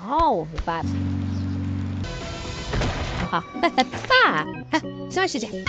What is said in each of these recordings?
好，明白。好，समझ लीजिए।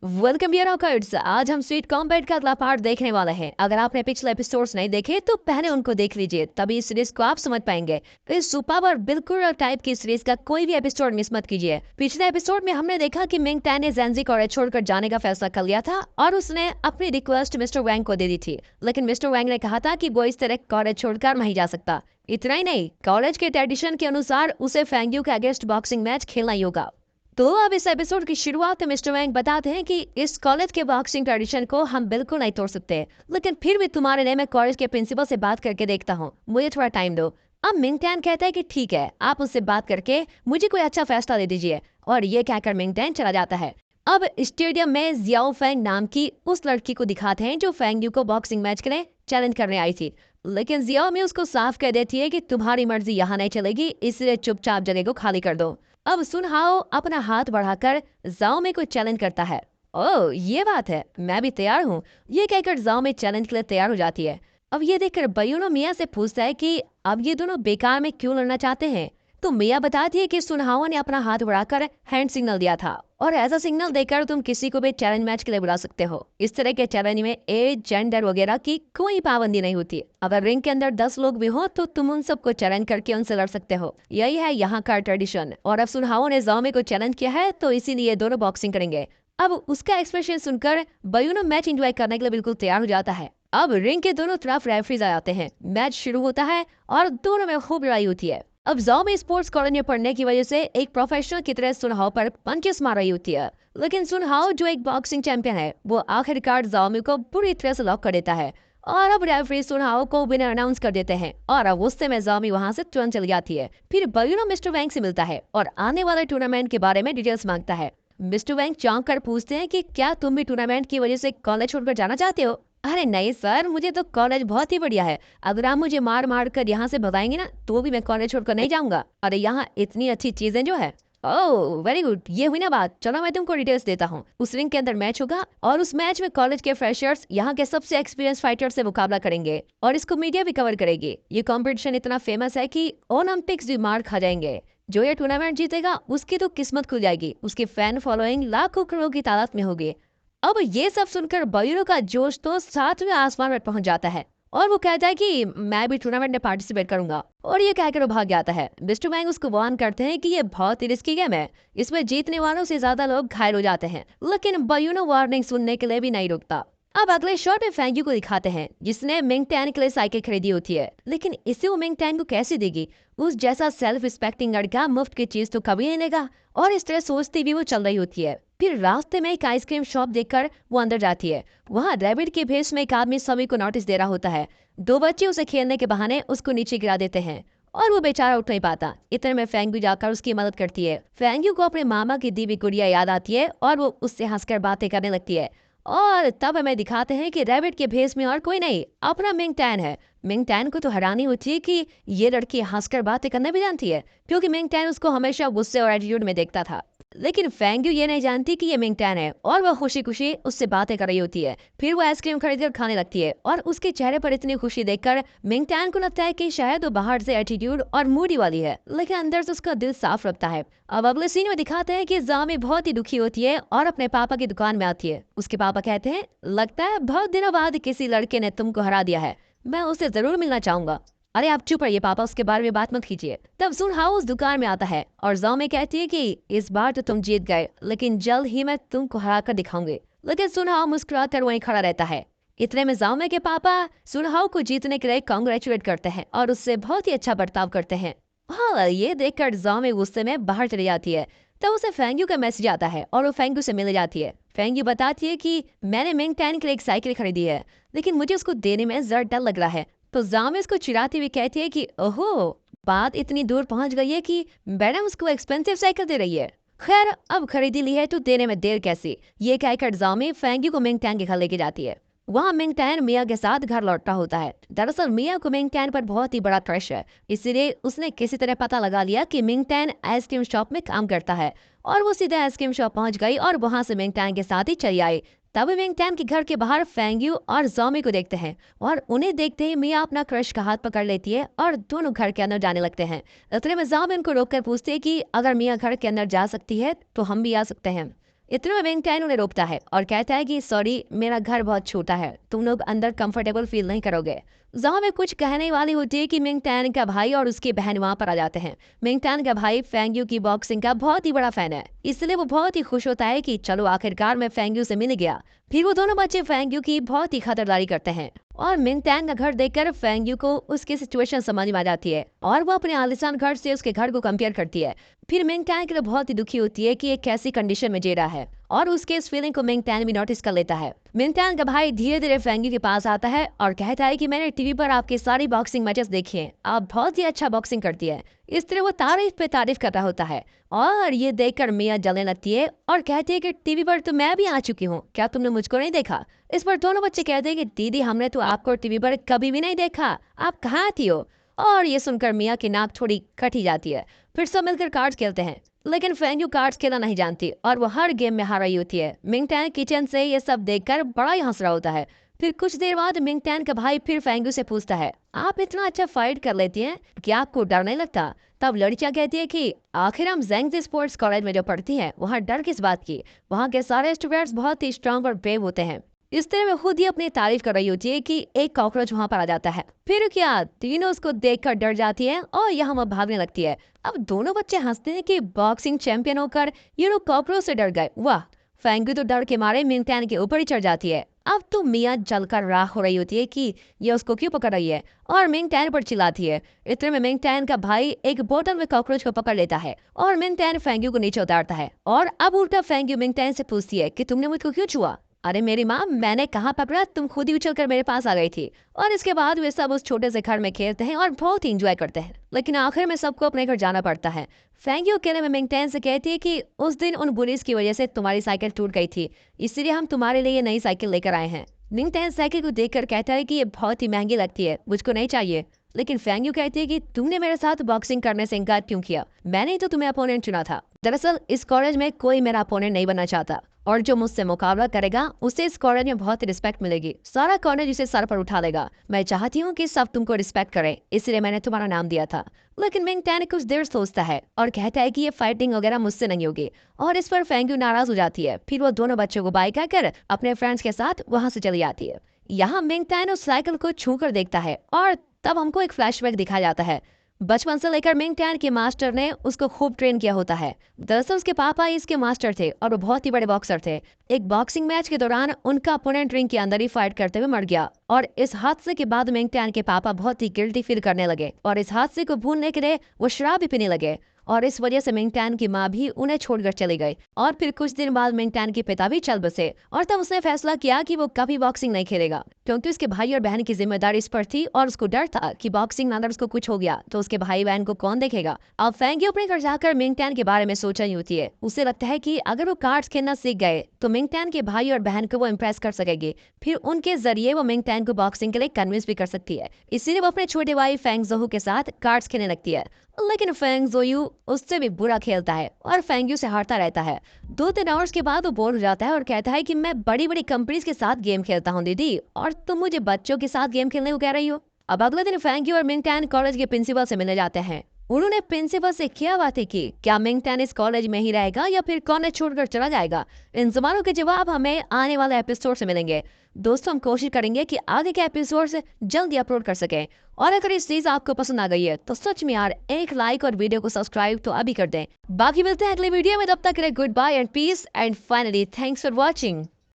Welcome dear ऑकर्ड्स। आज हम स्वीट कॉम्बैट का अगला पार्ट देखने वाले हैं। अगर आपने पिछले एपिसोड्स नहीं देखे तो पहले उनको देख लीजिए, तभी इस सीरीज को आप समझ पाएंगे। इस सुपर और बिल्कुल टाइप की सीरीज का कोई भी एपिसोड मिस मत कीजिए। पिछले एपिसोड में हमने देखा कि मिंग टैन ने जेंजी कॉलेज छोड़कर जाने का फैसला कर लिया था और उसने अपनी रिक्वेस्ट मिस्टर वैंग को दे दी थी, लेकिन मिस्टर वैंग ने कहा था कि वो इस तरह कॉलेज छोड़कर नहीं जा सकता। इतना ही नहीं, कॉलेज के ट्रेडिशन के अनुसार उसे फेंग्यू के अगेंस्ट बॉक्सिंग मैच खेलना ही होगा। तो अब इस एपिसोड की शुरुआत में मिस्टर वैंग बताते हैं कि इस कॉलेज के बॉक्सिंग ट्रेडिशन को हम बिल्कुल नहीं तोड़ सकते, लेकिन फिर भी तुम्हारे लिए मैं कॉलेज के प्रिंसिपल से बात करके देखता हूँ, मुझे थोड़ा टाइम दो। अब मिंग टैन कहता है कि ठीक है, आप उससे बात करके मुझे कोई अच्छा फैसला दे दीजिए, और ये कहकर मिंग टैन चला जाता है। अब स्टेडियम में जियाओ फेंग नाम की उस लड़की को दिखाते हैं जो फेंग यू को बॉक्सिंग मैच के लिए चैलेंज करने आई थी, लेकिन जियाओ में उसको साफ कह देती है कि तुम्हारी मर्जी यहाँ नहीं चलेगी, इसलिए चुपचाप जगह को खाली कर दो। अब सुन हाओ अपना हाथ बढ़ाकर जाओ में कोई चैलेंज करता है। ओह ये बात है, मैं भी तैयार हूँ, ये कहकर जाओ में चैलेंज के लिए तैयार हो जाती है। अब ये देखकर बयूनो मिया से पूछता है कि अब ये दोनों बेकार में क्यों लड़ना चाहते हैं। तो मिया बताती है कि सुनहाओ ने अपना हाथ बढ़ाकर हैंड सिग्नल दिया था, और ऐसा सिग्नल देकर तुम किसी को भी चैलेंज मैच के लिए बुला सकते हो। इस तरह के चैलेंज में एज जेंडर वगैरह की कोई पाबंदी नहीं होती। अगर रिंग के अंदर 10 लोग भी हो तो तुम उन सबको चैलेंज करके उनसे लड़ सकते हो। यही है यहाँ का ट्रेडिशन। और अब सुनहाओ ने जाओमे को चैलेंज किया है तो इसीलिए दोनों बॉक्सिंग करेंगे। अब उसका एक्सप्रेशन सुनकर बयूनो मैच एंजॉय करने के लिए बिल्कुल तैयार हो जाता है। अब रिंग के दोनों तरफ रेफरीज आ जाते हैं, मैच शुरू होता है और दोनों में खूब लड़ाई होती है। अब जाओ में स्पोर्ट्स कॉलेज में पढ़ने की वजह से एक प्रोफेशनल की तरह सुनहाओ पर पंचेस मार रही होती है, लेकिन सुनहाओ जो एक बॉक्सिंग चैंपियन है वो आखिरकार जाओमी को बुरी तरह से लॉक कर देता है, और अब रेफरी सुनहाओ को विनर अनाउंस कर देते हैं, और अब गुस्से में जाओमी वहां से तुरंत चली जाती है। फिर बयूनो मिस्टर वैंग से मिलता है और आने वाले टूर्नामेंट के बारे में डिटेल्स मांगता है। मिस्टर वैंग चौंक कर पूछते हैं कि क्या तुम भी टूर्नामेंट की वजह से कॉलेज छोड़कर जाना चाहते हो। अरे नहीं सर, मुझे तो कॉलेज बहुत ही बढ़िया है, अगर आप मुझे मार मार कर यहाँ से भगाएंगे ना तो भी मैं कॉलेज छोड़कर नहीं जाऊंगा। अरे यहाँ इतनी अच्छी चीजें जो है। ओह वेरी गुड, ये हुई ना बात, चलो मैं तुमको डिटेल्स देता हूँ। उस रिंग के अंदर मैच होगा और उस मैच में कॉलेज के फ्रेशर्स यहाँ के सबसे एक्सपीरियंस फाइटर से मुकाबला करेंगे, और इसको मीडिया भी कवर करेगी। ये कॉम्पिटिशन इतना फेमस है कि ओलंपिक्स भी मार खा जाएंगे। जो ये टूर्नामेंट जीतेगा उसकी तो किस्मत खुल जाएगी, उसकी फैन फॉलोइंग लाखों करोड़ की तादाद में होगी। अब ये सब सुनकर बयूरो का जोश तो सातवें आसमान पर पहुंच जाता है, और वो कहता है कि मैं भी टूर्नामेंट में पार्टिसिपेट करूंगा, और ये कहकर वो भाग जाता है। मिस्टर वैंग उसको वार्न करते हैं कि ये बहुत ही रिस्की गेम है, इसमें जीतने वालों से ज्यादा लोग घायल हो जाते हैं, लेकिन बयूनो वार्निंग सुनने के लिए भी नहीं रुकता। अब अगले शॉट में फेंग्यू को दिखाते हैं जिसने मिंग टैन के लिए साइकिल खरीदी होती है, लेकिन इसे वो मिंग टैन को कैसे देगी। उस जैसा सेल्फ रिस्पेक्टिंग लड़का मुफ्त की चीज तो कभी नहीं लेगा, और इस तरह सोचती भी वो चल रही होती है। फिर रास्ते में एक आइसक्रीम शॉप देखकर वो अंदर जाती है। वहाँ रैबिट के भेष में एक आदमी सभी को नोटिस दे रहा होता है। दो बच्चे उसे खेलने के बहाने उसको नीचे गिरा देते हैं, और वो बेचारा उठ नहीं पाता। इतने में फेंग्यू जाकर उसकी मदद करती है। फेंग्यू को अपने मामा की दी हुई गुड़िया याद आती है और वो उससे हंसकर बातें करने लगती है, और तब हमें दिखाते हैं कि रैबिट के भेष में और कोई नहीं, अपना मिंग टैन है। मिंग टैन को तो हैरानी होती है कि ये लड़की हंसकर बातें करने भी जानती है, क्योंकि मिंग टैन उसको हमेशा गुस्से और एटीट्यूड में देखता था। लेकिन फेंग्यू ये नहीं जानती कि ये मिंग टैन है, और वह खुशी खुशी उससे बातें कर रही होती है। फिर वो आइसक्रीम खरीदकर खाने लगती है, और उसके चेहरे पर इतनी खुशी देखकर मिंग टैन को लगता है कि शायद वो बाहर से एटीट्यूड और मूडी वाली है, लेकिन अंदर से उसका दिल साफ रखता है। अब अगले सीन में दिखाते हैं कि जामी बहुत ही दुखी होती है और अपने पापा की दुकान में आती है। उसके पापा कहते हैं, लगता है बहुत दिनों बाद किसी लड़के ने तुमको हरा दिया है, मैं उससे जरूर मिलना चाहूंगा। अरे आप चुप रहिए पापा, उसके बारे में बात मत कीजिए। तब सुन हाउ उस दुकान में आता है और जाओ में कहती है कि इस बार तो तुम जीत गए, लेकिन जल्द ही मैं तुमको हरा कर दिखाऊंगी। लेकिन सुनहाओ मुस्कुराकर वहीं खड़ा रहता है। इतने में जाओ में के पापा सुनहाओ को जीतने के लिए कांग्रेचुलेट करते हैं और उससे बहुत ही अच्छा बर्ताव करते हैं। हाँ ये देखकर जाओ में गुस्से में बाहर चली जाती है। तब उसे फेंग्यू का मैसेज आता है और वो फेंग्यू से मिल जाती है। फेंग्यू बताती है कि मैंने मिंग टैन के लिए एक साइकिल खरीदी है, लेकिन मुझे उसको देने में जरा डर लग रहा है। तो जाम इसको चिढ़ाती हुई कहती है कि ओहो, बात इतनी दूर पहुंच गई है कि मैडम उसको एक्सपेंसिव साइकिल दे रही है। खैर अब खरीदी ली है तो देने में देर कैसी। ये कहकर जामी फेंग्यू को मिंग टैन के घर लेके जाती है। वहाँ मिंग टैन मिया के साथ घर लौटता होता है। दरअसल मिया को मिंग टैन पर बहुत ही बड़ा क्रश है, इसीलिए उसने किसी तरह पता लगा लिया कि मिंग टैन आइसक्रीम शॉप में काम करता है, और वो सीधे आइसक्रीम शॉप पहुंच गई और वहां से मिंग टैन के साथ ही चली आई। तब मिंग टैन के घर के बाहर फेंग्यू और जॉमी को देखते हैं और उन्हें देखते ही मिया अपना क्रश का हाथ पकड़ लेती है और दोनों घर के अंदर जाने लगते हैं। इतने में जॉमी उनको रोककर पूछते हैं कि अगर मिया घर के अंदर जा सकती है तो हम भी आ सकते हैं। इतने में मिंग टैन उन्हें रोकता है और कहता है कि सॉरी, मेरा घर बहुत छोटा है, तुम लोग अंदर कंफर्टेबल फील नहीं करोगे। जहाँ में कुछ कहने वाली होती है कि मिंग टैन का भाई और उसकी बहन वहां पर आ जाते हैं। मिंग टैन का भाई फेंग्यू की बॉक्सिंग का बहुत ही बड़ा फैन है, इसलिए वो बहुत ही खुश होता है कि चलो आखिरकार मैं फेंग्यू से मिल गया। फिर वो दोनों बच्चे फेंग्यू की बहुत ही खतरदारी करते हैं और मिंग टैन का घर देखकर फेंग्यू को उसकी सिचुएशन समझ में आ जाती है और वो अपने आलिशान घर से उसके घर को कंपेयर करती है। फिर मिंग टैन के लिए बहुत ही दुखी होती है कि ये कैसी कंडीशन में जी रहा है और उसके इस फीलिंग को मिंग टैन भी नोटिस कर लेता है। मिंग टैन का भाई धीरे धीरे फेंग्यू के पास आता है और कहता है कि मैंने टीवी पर आपके सारी बॉक्सिंग मैचेस देखी हैं, आप बहुत ही अच्छा बॉक्सिंग करती है। इस तरह वो तारीफ पे तारीफ कर रहा होता है और ये देखकर मिया जलने लगती है और कहती है कि टीवी पर तो मैं भी आ चुकी हूँ, क्या तुमने मुझको नहीं देखा। इस पर दोनों बच्चे कहते हैं कि दीदी हमने तो आपको टीवी पर कभी भी नहीं देखा, आप कहाँ थी हो। और ये सुनकर मिया की नाक थोड़ी कटी जाती है। फिर सब मिलकर कार्ड्स खेलते हैं, लेकिन फेंग्यू कार्ड्स खेलना नहीं जानती और वो हर गेम में हार रही होती है। मिंग टैन किचन से ये सब देखकर बड़ा ही हंस रहा होता है। फिर कुछ देर बाद मिंग टैन का भाई फिर फेंग्यू से पूछता है, आप इतना अच्छा फाइट कर लेती हैं, क्या आपको डर नहीं लगता। तब लड़कियां कहती है कि आखिर हम जेंगजी स्पोर्ट्स कॉलेज में जो पढ़ती हैं वहाँ डर किस बात की, वहाँ के सारे स्टूडेंट्स बहुत ही स्ट्रांग और ब्रेव होते हैं। इस तरह में खुद ही अपनी तारीफ कर रही होती है कि एक कॉकरोच वहां पर आ जाता है। फिर क्या तीनों उसको देखकर डर जाती है और यहाँ वह भागने लगती है। अब दोनों बच्चे हंसते हैं कि बॉक्सिंग चैंपियन होकर ये लोग कॉकरोच से डर गए, वाह। फेंग्यू तो डर के मारे मिंग टैन के ऊपर ही चढ़ जाती है। अब तो मिया जलकर राख हो रही होती है कि ये उसको क्यों पकड़ रही है और मिंग टैन पर चिल्लाती है। इतने में मिंग टैन का भाई एक बोतल में कॉकरोच को पकड़ लेता है और मिंग टैन फेंग्यू को नीचे उतारता है और अब उल्टा फेंग्यू मिंग टैन से पूछती है कि तुमने मुझको क्यों छुआ। अरे मेरी माँ, मैंने कहाँ पकड़ा, तुम खुद ही उछल कर मेरे पास आ गई थी। और इसके बाद वे सब उस छोटे से घर में खेलते हैं और बहुत ही इंजॉय करते हैं, लेकिन आखिर में सबको अपने घर जाना पड़ता है। फेंग्यू अकेले में मिंग टैन से कहती है कि उस दिन उन बुलीज की वजह से तुम्हारी साइकिल टूट गई थी, इसलिए हम तुम्हारे लिए ये नई साइकिल लेकर आए हैं। मिंग टैन साइकिल को देखकर कहता है कि ये बहुत ही महंगी लगती है, मुझको नहीं चाहिए। लेकिन फेंग्यू कहती है कि तुमने मेरे साथ बॉक्सिंग करने से इनकार क्यों किया, मैंने ही तो तुम्हें अपोनेंट चुना था। दरअसल इस कॉलेज में कोई मेरा अपोनेंट नहीं बनना चाहता और जो मुझसे मुकाबला करेगा उसे इस कॉलेज में बहुत रिस्पेक्ट मिलेगी, सारा कॉलेज इसे सर पर उठा लेगा। मैं चाहती हूँ कि सब तुमको रिस्पेक्ट करें, इसलिए मैंने तुम्हारा नाम दिया था। लेकिन मिंग टैन कुछ देर सोचता है और कहता है कि ये फाइटिंग वगैरह मुझसे नहीं होगी और इस पर फेंग्यू नाराज हो जाती है। फिर वो दोनों बच्चों को बाय कहकर अपने फ्रेंड्स के साथ वहां से चली जाती है। यहाँ मिंग टैन उस साइकिल को छू कर देखता है और तब हमको एक फ्लैशबैक दिखाया जाता है। बचपन से लेकर मिंग टैन के मास्टर ने उसको खूब ट्रेन किया होता है। दरअसल उसके पापा इसके मास्टर थे और वो बहुत ही बड़े बॉक्सर थे। एक बॉक्सिंग मैच के दौरान उनका अपोनेंट रिंग के अंदर ही फाइट करते हुए मर गया और इस हादसे के बाद मिंग टैन के पापा बहुत ही गिल्टी फील करने लगे और इस हादसे को भूलने के लिए वो शराब भी पीने लगे और इस वजह से मिंग टैन की माँ भी उन्हें छोड़कर चली गई। और फिर कुछ दिन बाद मिंग टैन के पिता भी चल बसे और तब उसने फैसला किया कि वो कभी बॉक्सिंग नहीं खेलेगा, क्योंकि उसके भाई और बहन की जिम्मेदारी इस पर थी और उसको डर था कि बॉक्सिंग में अगर उसको कुछ हो गया तो उसके भाई बहन को कौन देखेगा। अब फेंग्यू अपने घर जाकर मिंग टैन के बारे में सोच रही होती है। उसे लगता है कि अगर वो कार्ड्स खेलना सीख गए तो मिंग टैन के भाई और बहन को वो इम्प्रेस कर सकेगी, फिर उनके जरिए वो मिंग टैन को बॉक्सिंग के लिए कन्विंस भी कर सकती है। इसीलिए वो अपने छोटे भाई फेंग जोहू के साथ कार्ड्स खेलने लगती है। लेकिन फेंग जोयू उससे भी बुरा खेलता है और फेंग्यू से हारता रहता है। 2-3 आवर्स के बाद वो बोर हो जाता है और कहता है कि मैं बड़ी बड़ी कंपनीज के साथ गेम खेलता हूँ दीदी, और तुम मुझे बच्चों के साथ गेम खेलने को कह रही हो। अब अगले दिन फेंग्यू और मिंग टैन कॉलेज के प्रिंसिपल से मिलने जाते हैं। उन्होंने प्रिंसिपल से क्या बातें की, क्या मिंग टैन इस कॉलेज में ही रहेगा या फिर कॉलेज छोड़कर चला जाएगा, इन सवालों के जवाब हमें आने वाले एपिसोड से मिलेंगे। दोस्तों, हम कोशिश करेंगे कि आगे के एपिसोड से जल्दी अपलोड कर सकें। और अगर इस चीज आपको पसंद आ गई है तो सच में यार एक लाइक और वीडियो को सब्सक्राइब तो अभी कर दें। बाकी मिलते हैं अगले वीडियो में, तब तक के लिए goodbye and peace and finally thanks for watching.